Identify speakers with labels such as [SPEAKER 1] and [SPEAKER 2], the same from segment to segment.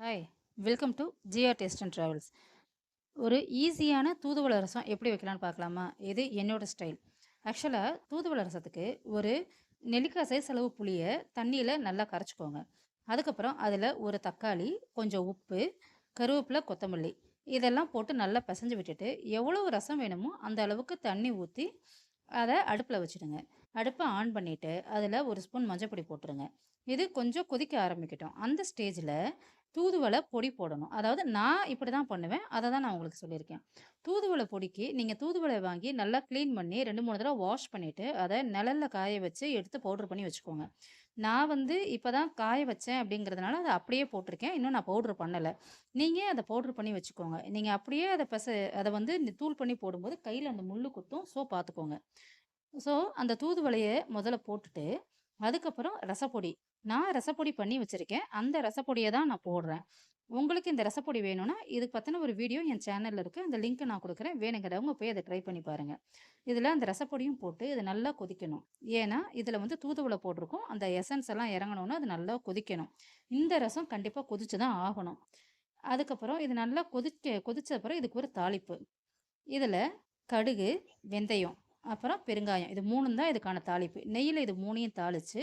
[SPEAKER 1] Hi, welcome to GR taste and travels. ஒரு ஈஸியான தூதுவளை ரசம் எப்படி வைக்கலான்னு பார்க்கலாமா? இது என்னோட ஸ்டைல். ஆக்சுவலாக தூதுவளை ரசத்துக்கு ஒரு நெல்லிக்காய் சைஸ் அளவு புளியை தண்ணியில் நல்லா கரைச்சிக்கோங்க. அதுக்கப்புறம் அதில் ஒரு தக்காளி, கொஞ்சம் உப்பு, கருவேப்பிலை, கொத்தமல்லி இதெல்லாம் போட்டு நல்லா பிசைஞ்சு விட்டுட்டு எவ்வளவு ரசம் வேணுமோ அந்த அளவுக்கு தண்ணி ஊற்றி அதை அடுப்பில் வச்சுடுங்க. அடுப்பை ஆன் பண்ணிவிட்டு அதில் ஒரு ஸ்பூன் மஞ்சப்பொடி போட்டுருங்க. இது கொஞ்சம் கொதிக்க ஆரம்பிக்கட்டும். அந்த ஸ்டேஜில் தூதுவளை பொடி போடணும். அதாவது நான் இப்படி தான் பண்ணுவேன். அதை தான் நான் உங்களுக்கு சொல்லியிருக்கேன். தூதுவளை பொடிக்கு நீங்கள் தூதுவளை வாங்கி நல்லா க்ளீன் பண்ணி 2, 3 தடவை வாஷ் பண்ணிவிட்டு அதை நிழல்ல காய வச்சு எடுத்து பவுட்ரு பண்ணி வச்சுக்கோங்க. நான் வந்து இப்போ தான் காய வச்சேன் அப்படிங்கிறதுனால அதை அப்படியே போட்டிருக்கேன். இன்னும் நான் பவுட்ரு பண்ணலை. நீங்கள் அதை பவுட்ரு பண்ணி வச்சுக்கோங்க. நீங்கள் அப்படியே அதை வந்து தூள் பண்ணி போடும்போது கையில் அந்த முள்ளு குத்தும். ஸோ பார்த்துக்கோங்க. ஸோ, அந்த தூதுவளைய முதல்ல போட்டுட்டு, அதுக்கப்புறம் ரசப்பொடி. நான் ரசப்பொடி பண்ணி வச்சிருக்கேன். அந்த ரசப்பொடிய தான் நான் போடுறேன். உங்களுக்கு இந்த ரசப்பொடி வேணும்னா, இதுக்கு பத்தின ஒரு வீடியோ என் சேனல்ல இருக்கு. அந்த லிங்க் நான் குடுக்குறேன். வேணுங்கிறவங்க போய் அத ட்ரை பண்ணி பாருங்க. இதில அந்த ரசப்பொடியும் போட்டு இது நல்லா கொதிக்கணும். ஏன்னா, இதில வந்து தூதுவளை போட்டிருக்கோம். அந்த எசன்ஸ் எல்லாம் இறங்கணும்னா, அது நல்லா கொதிக்கணும். இந்த ரசம் கண்டிப்பா கொதிச்சு தான் ஆகணும். அதுக்கப்புறம் இது நல்லா கொதிச்ச அப்புறம் இதுக்கு ஒரு தாளிப்பு. இதில கடுகு, வெந்தயம், அப்புறம் பெருங்காயம். இது 3ம் தான் இதுக்கான தாளிப்பு. நெய்யில இது 3யும் தாளிச்சு,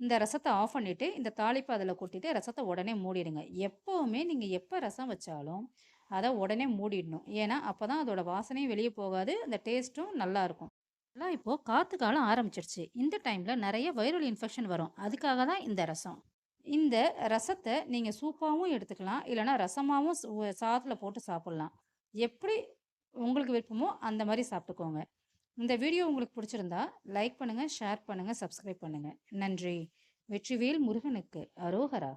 [SPEAKER 1] இந்த ரசத்த ஆஃப் பண்ணிட்டு, இந்த தாளிப்ப அதில கொட்டிட்டு, ரசத்த உடனே மூடிடுங்க. எப்பவுமே நீங்க எப்ப ரசம் வச்சாலும், அத உடனே மூடிடணும். ஏன்னா, அப்பதான் அதோட வாசனையும் வெளிய போகாது. அந்த டேஸ்ட்டும் நல்லாருக்கும். எல்லாம் இப்போ காத்து காலம் ஆரம்பிச்சிருச்சு. இந்த டைம்ல நெறைய வைரல் இன்ஃபெக்ஷன் வரும். அதுக்காக தான் இந்த ரசம். இந்த ரசத்த நீங்க சூப்பாவும் எடுத்துக்கலாம். இல்லன்னா ரசமாவும் சாதத்துல போட்டு சாப்பிடலாம். எப்படி உங்களுக்கு விருப்பமோ அந்த மாரி சாப்பிட்டுக்கோங்க. இந்த வீடியோ உங்களுக்கு பிடிச்சிருந்தா லைக் பண்ணுங்க, ஷேர் பண்ணுங்க, சப்ஸ்கிரைப் பண்ணுங்க. நன்றி. வெற்றிவேல் முருகனுக்கு அரோகரா.